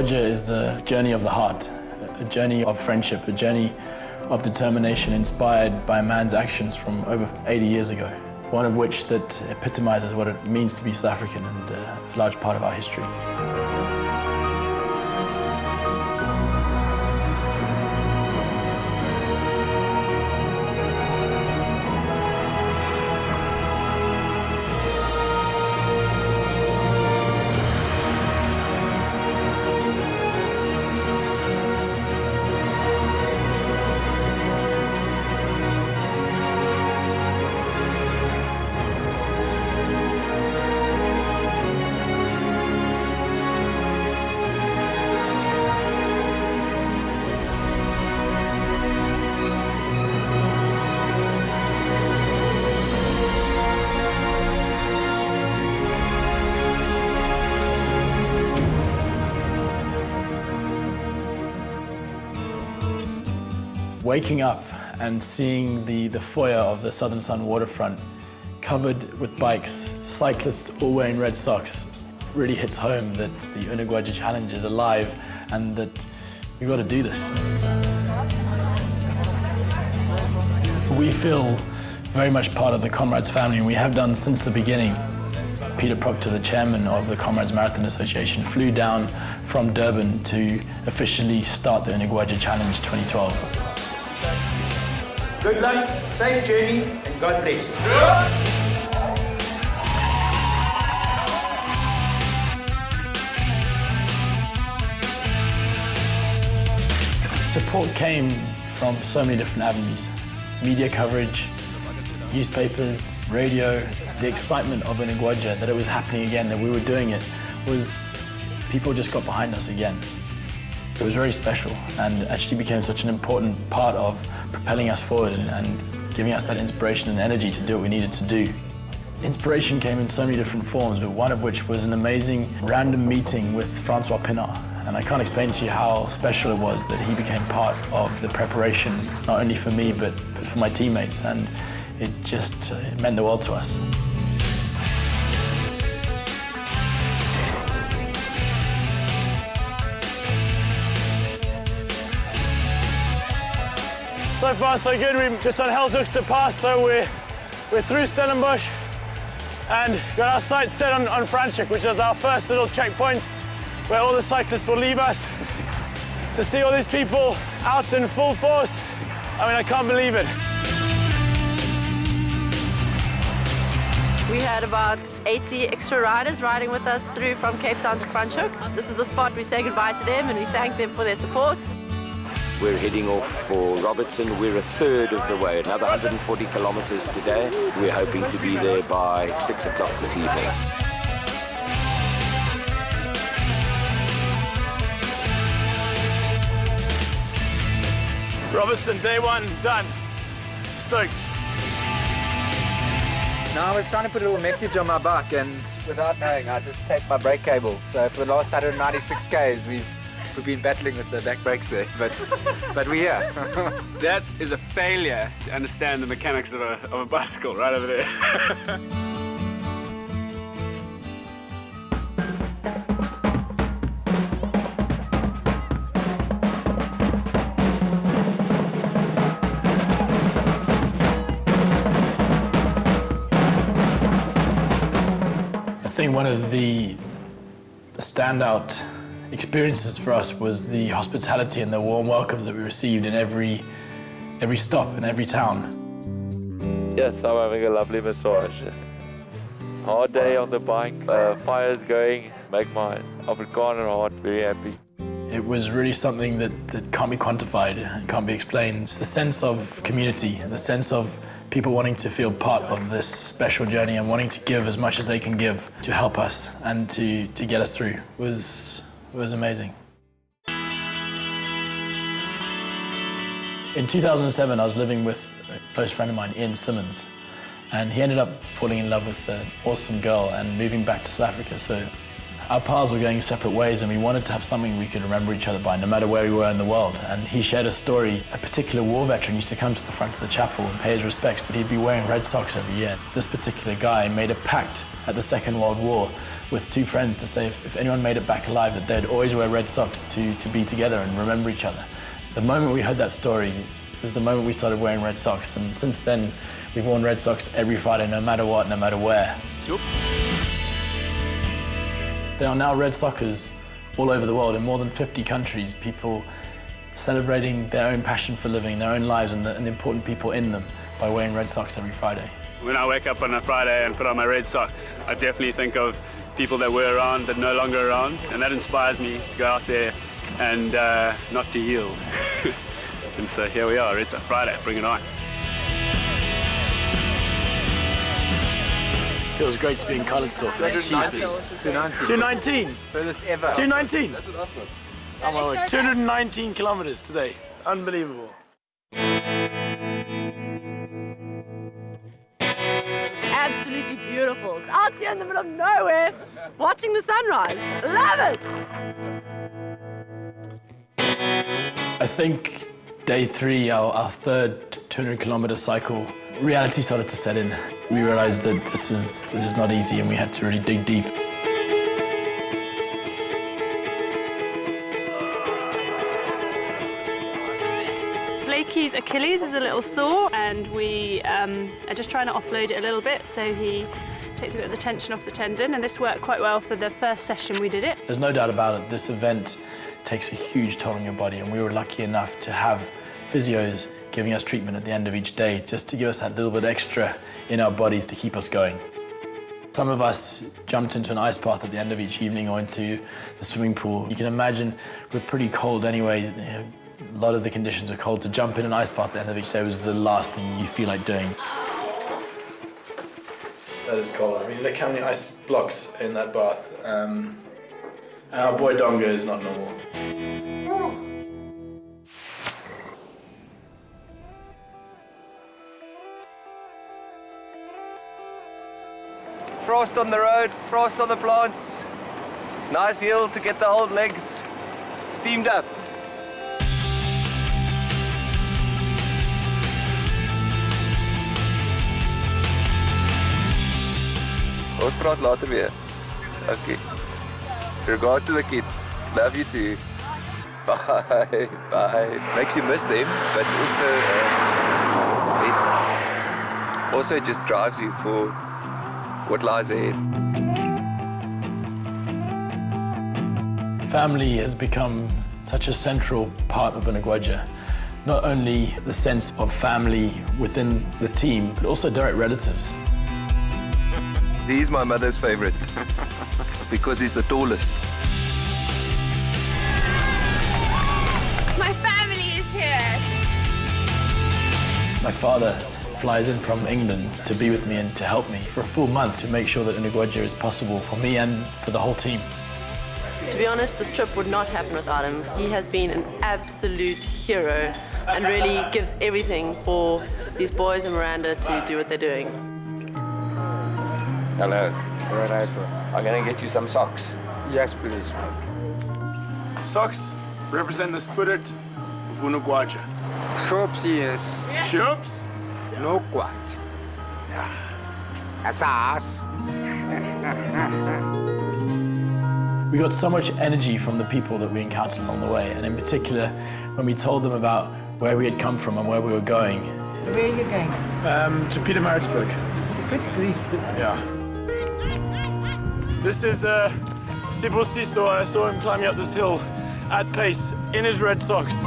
Unogwaja is a journey of the heart, a journey of friendship, a journey of determination inspired by a man's actions from over 80 years ago, one of which that epitomizes what it means to be South African and a large part of our history. Waking up and seeing the foyer of the Southern Sun waterfront covered with bikes, cyclists all wearing red socks, really hits home that the Unogwaja Challenge is alive and that we've got to do this. We feel very much part of the Comrades family, and we have done since the beginning. Peter Proctor, the chairman of the Comrades Marathon Association, flew down from Durban to officially start the Unogwaja Challenge 2012. Good luck, safe journey, and God bless. Support came from so many different avenues. Media coverage, newspapers, radio. The excitement of Unogwaja, that it was happening again, that we were doing it, was people just got behind us again. It was very special and actually became such an important part of propelling us forward and giving us that inspiration and energy to do what we needed to do. Inspiration came in so many different forms, but one of which was an amazing random meeting with Francois Pienaar. And I can't explain to you how special it was that he became part of the preparation, not only for me, but for my teammates. And it just meant the world to us. So far, so good. We've just on Hell's to pass, so we're through Stellenbosch and got our sights set on Franschhoek, which is our first little checkpoint where all the cyclists will leave us. To see all these people out in full force, I mean, I can't believe it. We had about 80 extra riders riding with us through from Cape Town to Franschhoek. This is the spot we say goodbye to them and we thank them for their support. We're heading off for Robertson. We're a third of the way, another 140 kilometers today. We're hoping to be there by 6 o'clock this evening. Robertson, day one, done. Stoked. Now I was trying to put a little message on my bike and without knowing, I just taped my brake cable. So for the last 196 Ks, we've been battling with the back brakes there, but we're here. That is a failure to understand the mechanics of a bicycle right over there. I think one of the standout experiences for us was the hospitality and the warm welcomes that we received in every stop in every town. Yes, I'm having a lovely massage. Hard day on the bike, fire's going, make my Afrikaner heart very happy. It was really something that can't be quantified and can't be explained. It's the sense of community, the sense of people wanting to feel part of this special journey and wanting to give as much as they can give to help us and to get us through was amazing. In 2007, I was living with a close friend of mine, Ian Simmons, and he ended up falling in love with an awesome girl and moving back to South Africa. So our paths were going separate ways and we wanted to have something we could remember each other by, no matter where we were in the world. And he shared a story. A particular war veteran used to come to the front of the chapel and pay his respects, but he'd be wearing red socks every year. This particular guy made a pact at the Second World War with two friends to say if anyone made it back alive, that they'd always wear red socks to be together and remember each other. The moment we heard that story was the moment we started wearing red socks, and since then we've worn red socks every Friday, no matter what, no matter where. There are now red sockers all over the world in more than 50 countries, people celebrating their own passion for living, their own lives and the important people in them by wearing red socks every Friday. When I wake up on a Friday and put on my red socks, I definitely think of people that were around that are no longer around, and that inspires me to go out there and not to yield. And so here we are, it's a Friday, bring it on. Feels great to be in Karlensdorf. 219. Furthest ever. 219. I'm on 219 kilometers today. Unbelievable. Absolutely beautiful. It's out here in the middle of nowhere, watching the sunrise. Love it! I think day 3, our third 200-kilometer cycle, reality started to set in. We realized that this is not easy, and we had to really dig deep. Blakey's Achilles is a little sore, and we are just trying to offload it a little bit so he takes a bit of the tension off the tendon, and this worked quite well for the first session we did it. There's no doubt about it, this event takes a huge toll on your body, and we were lucky enough to have physios giving us treatment at the end of each day just to give us that little bit extra in our bodies to keep us going. Some of us jumped into an ice bath at the end of each evening or into the swimming pool. You can imagine we're pretty cold anyway. A lot of the conditions are cold. To jump in an ice bath at the end of each day was the last thing you feel like doing. That is cold. I mean, look how many ice blocks in that bath. And our boy Donga is not normal. Frost on the road, frost on the plants. Nice hill to get the old legs steamed up. Ons praat later weer. Okay. Regards to the kids. Love you too. Bye. Bye. Makes you miss them, but also it just drives you for what lies ahead. Family has become such a central part of Unogwaja. Not only the sense of family within the team, but also direct relatives. He's my mother's favorite because he's the tallest. My family is here! My father flies in from England to be with me and to help me for a full month to make sure that Unogwaja is possible for me and for the whole team. To be honest, this trip would not happen without him. He has been an absolute hero and really gives everything for these boys in Miranda to do what they're doing. Hello, Renato. I'm going to get you some socks. Yes, please. Socks represent the spirit of Unogwaja. Shops, yes. Shops? Unogwaja. Yeah. That's us. We got so much energy from the people that we encountered along the way, and in particular, when we told them about where we had come from and where we were going. Where are you going? To Pietermaritzburg. Yeah. This is Sibo Siso. I saw him climbing up this hill at pace in his red socks.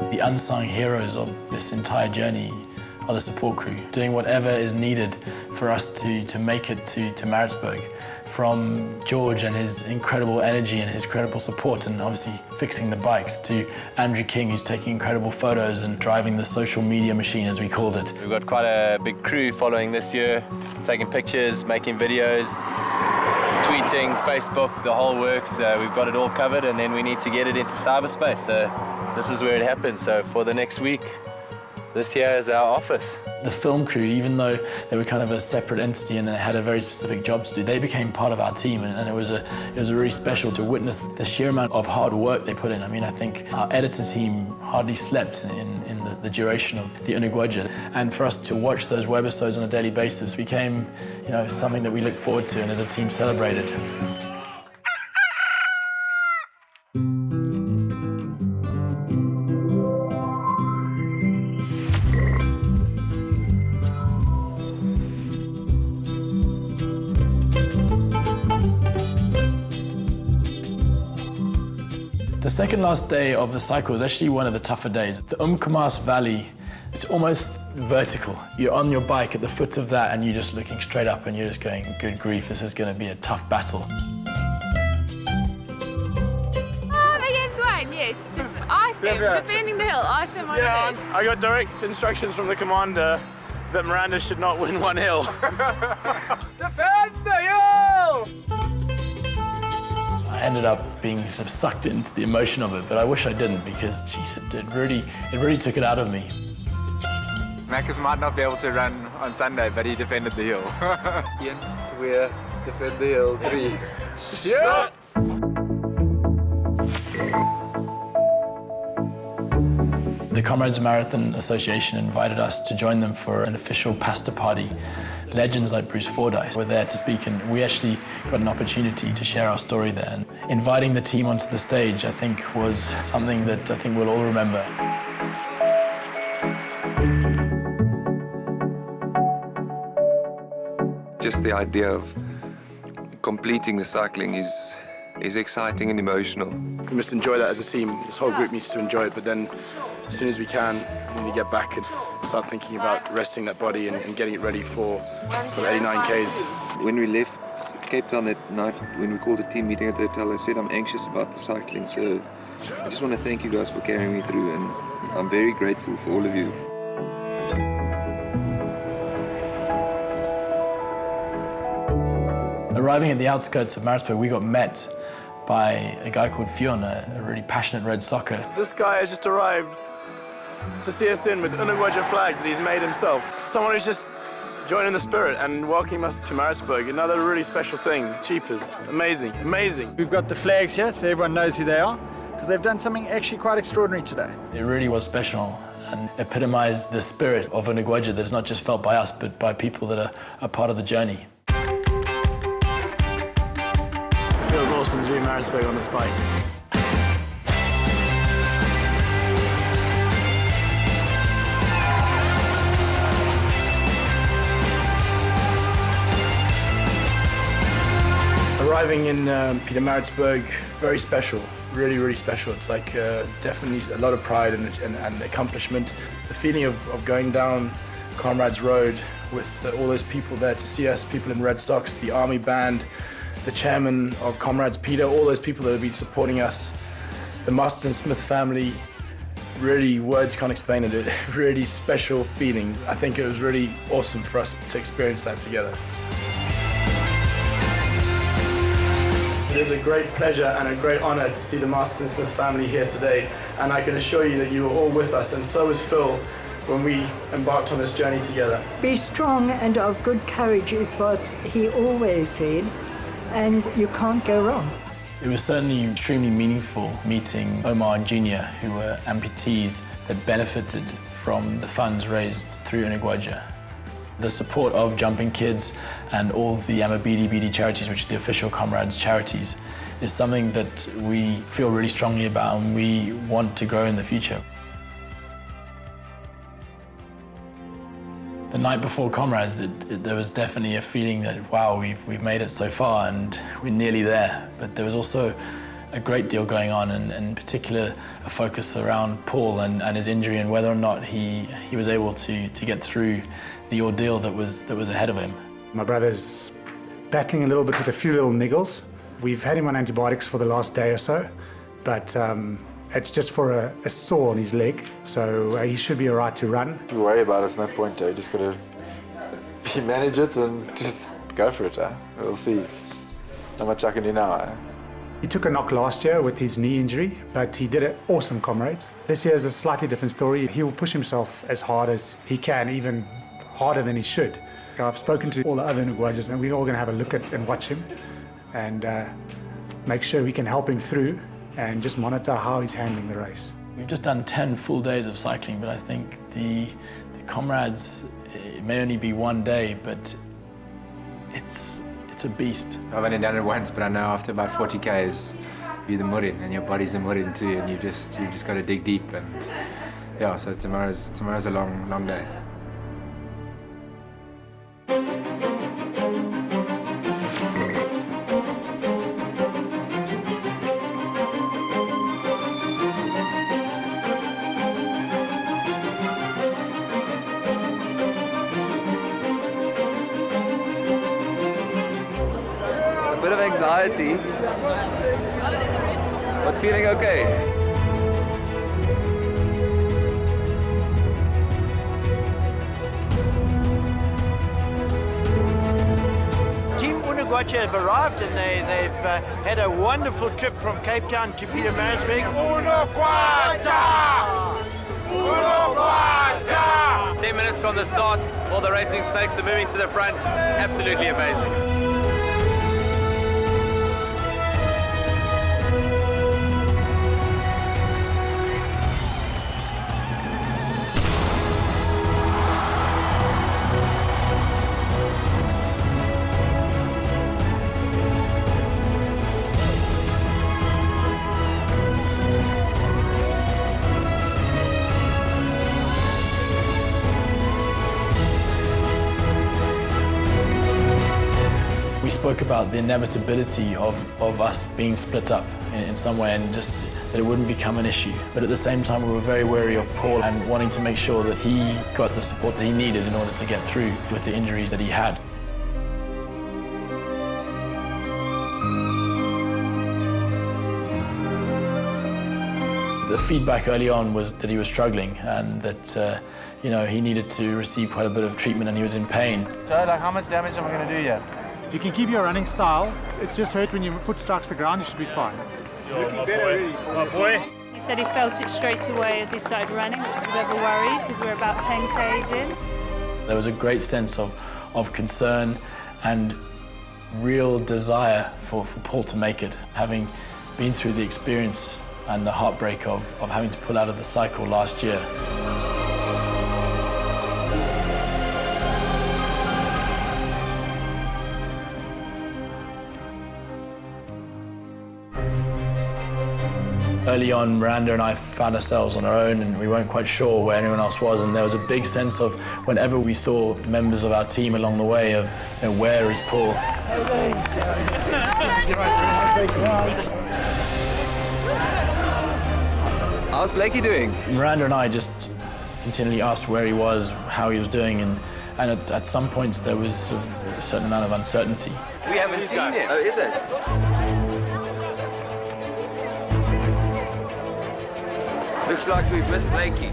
The unsung heroes of this entire journey are the support crew, doing whatever is needed for us to make it to Maritzburg. From George and his incredible energy and his incredible support and obviously fixing the bikes, to Andrew King, who's taking incredible photos and driving the social media machine, as we called it. We've got quite a big crew following this year, taking pictures, making videos, tweeting, Facebook, the whole works. We've got it all covered, and then we need to get it into cyberspace. So this is where it happens. So for the next week, this here is our office. The film crew, even though they were kind of a separate entity and they had a very specific job to do, they became part of our team, and it was really special to witness the sheer amount of hard work they put in. I mean, I think our editor team hardly slept in the duration of the Unogwaja, and for us to watch those webisodes on a daily basis became, something that we looked forward to and as a team celebrated. The second last day of the cycle is actually one of the tougher days. The Unogwaja Valley, it's almost vertical. You're on your bike at the foot of that and you're just looking straight up and you're just going, good grief, this is going to be a tough battle. Against Wayne, yes. Ask them, defending the hill, ask them what it is. I got direct instructions from the commander that Miranda should not win one hill. Defend the hill! I ended up being sort of sucked into the emotion of it, but I wish I didn't because, geez, it really took it out of me. Marcus might not be able to run on Sunday, but he defended the hill. Ian, we're defend the hill. 3. Shots! The Comrades Marathon Association invited us to join them for an official pasta party. Legends like Bruce Fordyce were there to speak, and we actually got an opportunity to share our story there. And inviting the team onto the stage, I think, was something that I think we'll all remember. Just the idea of completing the cycling is exciting and emotional. We must enjoy that as a team. This whole group needs to enjoy it, but then as soon as we can, we need to get back and start thinking about resting that body and getting it ready for the 89 Ks. When we left Cape Town that night, when we called a team meeting at the hotel, I said I'm anxious about the cycling, so I just want to thank you guys for carrying me through, and I'm very grateful for all of you. Arriving at the outskirts of Maritzburg, we got met by a guy called Fionn, a really passionate Red Socker. This guy has just arrived to see us in with Unogwaja flags that he's made himself. Someone who's just joining the spirit and welcoming us to Maritzburg. Another really special thing. Cheapers. Amazing, amazing. We've got the flags here so everyone knows who they are, because they've done something actually quite extraordinary today. It really was special and epitomized the spirit of Unogwaja that's not just felt by us, but by people that are part of the journey. It feels awesome to be in Maritzburg on this bike. Arriving in Peter Maritzburg, very special, really, really special. It's like definitely a lot of pride and accomplishment. The feeling of going down Comrades Road with all those people there to see us, people in red socks, the army band, the chairman of Comrades Peter, all those people that have been supporting us, the Masterton-Smith family, really words can't explain it, a really special feeling. I think it was really awesome for us to experience that together. It is a great pleasure and a great honor to see the Masterton-Smith family here today, and I can assure you that you were all with us, and so was Phil when we embarked on this journey together. Be strong and of good courage is what he always said, and you can't go wrong. It was certainly extremely meaningful meeting Omar and Junior, who were amputees that benefited from the funds raised through Unogwaja. The support of Jumping Kids and all the Amabidi charities, which are the official Comrades charities, is something that we feel really strongly about and we want to grow in the future. The night before Comrades, there was definitely a feeling that, wow, we've made it so far and we're nearly there. But there was also a great deal going on, and in particular a focus around Paul and his injury and whether or not he was able to get through the ordeal that was ahead of him. My brother's battling a little bit with a few little niggles. We've had him on antibiotics for the last day or so, but it's just for a sore on his leg, so he should be all right to run. To worry about it's no point, you just gotta manage it and just go for it. We'll see. Not much I can do now. Eh? He took a knock last year with his knee injury, but he did it awesome, comrades. This year is a slightly different story. He will push himself as hard as he can, even harder than he should. I've spoken to all the other Unogwajas, and we're all going to have a look at and watch him and make sure we can help him through and just monitor how he's handling the race. We've just done 10 full days of cycling, but I think the comrades, it may only be one day, but it's a beast. I've only done it once, but I know after about 40 Ks, you're the murin, and your body's the murin too, and you've just got to dig deep. And yeah, so tomorrow's a long day. Bit of anxiety, but feeling okay. Team Unogwaja have arrived and they've had a wonderful trip from Cape Town to Pietermaritzburg. Unogwaja! Unogwaja! 10 minutes from the start, all the racing snakes are moving to the front. Absolutely amazing. We spoke about the inevitability of us being split up in some way, and just that it wouldn't become an issue. But at the same time, we were very wary of Paul and wanting to make sure that he got the support that he needed in order to get through with the injuries that he had. The feedback early on was that he was struggling and that he needed to receive quite a bit of treatment and he was in pain. Joe, how much damage am I going to do here? You can keep your running style. It's just hurt when your foot strikes the ground, you should be fine. Looking better already. My boy. He said he felt it straight away as he started running, which is a bit of a worry because we're about 10 Ks in. There was a great sense of concern and real desire for Paul to make it, having been through the experience and the heartbreak of having to pull out of the cycle last year. Early on, Miranda and I found ourselves on our own and we weren't quite sure where anyone else was, and there was a big sense of whenever we saw members of our team along the way of where is Paul? How's Blakey doing? Miranda and I just continually asked where he was, how he was doing, and at some points there was sort of a certain amount of uncertainty. We haven't seen it. Oh, is it? Looks like we've missed Blakey.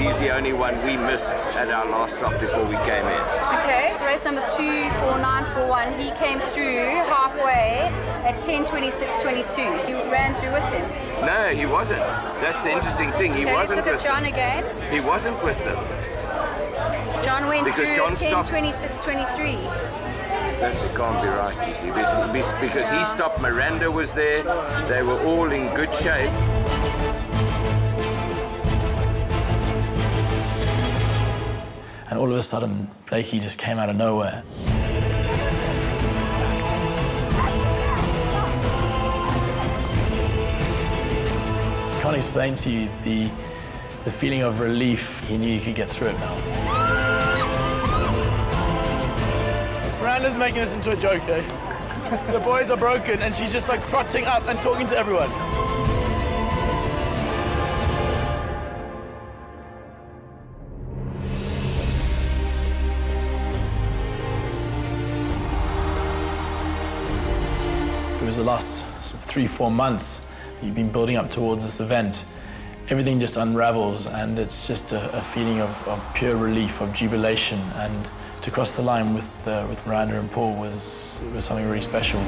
He's the only one we missed at our last stop before we came in. Okay, so race number's 24941. He came through halfway at 10:26:22. You ran through with him? No, he wasn't. That's the interesting thing. He wasn't let's look at John again. He wasn't with them. John went because through John at stopped. 10:26:23. That can't be right, you see. Because he stopped, Miranda was there. They were all in good shape. And all of a sudden, Blakey just came out of nowhere. I can't explain to you the feeling of relief. He knew he could get through it now. Miranda's making this into a joke, eh? The boys are broken and she's just like trotting up and talking to everyone. It was the last sort of 3-4 months you've been building up towards this event. Everything just unravels and it's just a feeling of pure relief, of jubilation, and to cross the line with Miranda and Paul was something really special.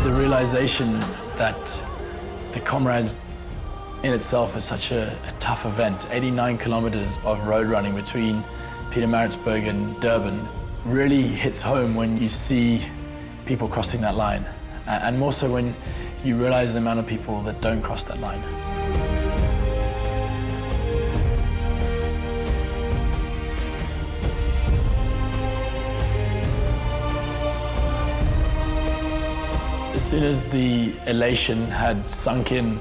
The realization that the Comrades in itself is such a tough event. 89 kilometers of road running between Pietermaritzburg and Durban really hits home when you see people crossing that line, and more so when you realize the amount of people that don't cross that line. As soon as the elation had sunk in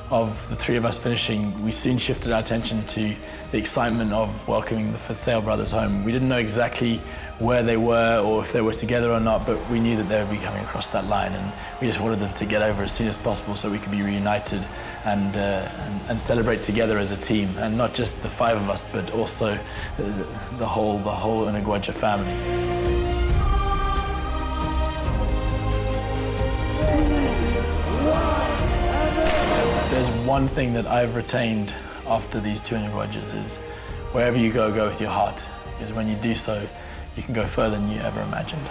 of the three of us finishing, we soon shifted our attention to the excitement of welcoming the Fitzale brothers home. We didn't know exactly where they were or if they were together or not, but we knew that they would be coming across that line, and we just wanted them to get over as soon as possible so we could be reunited and celebrate together as a team, and not just the five of us, but also the whole Unogwaja family. There's one thing that I've retained after these two Unogwajas is wherever you go, go with your heart. Because when you do so, you can go further than you ever imagined.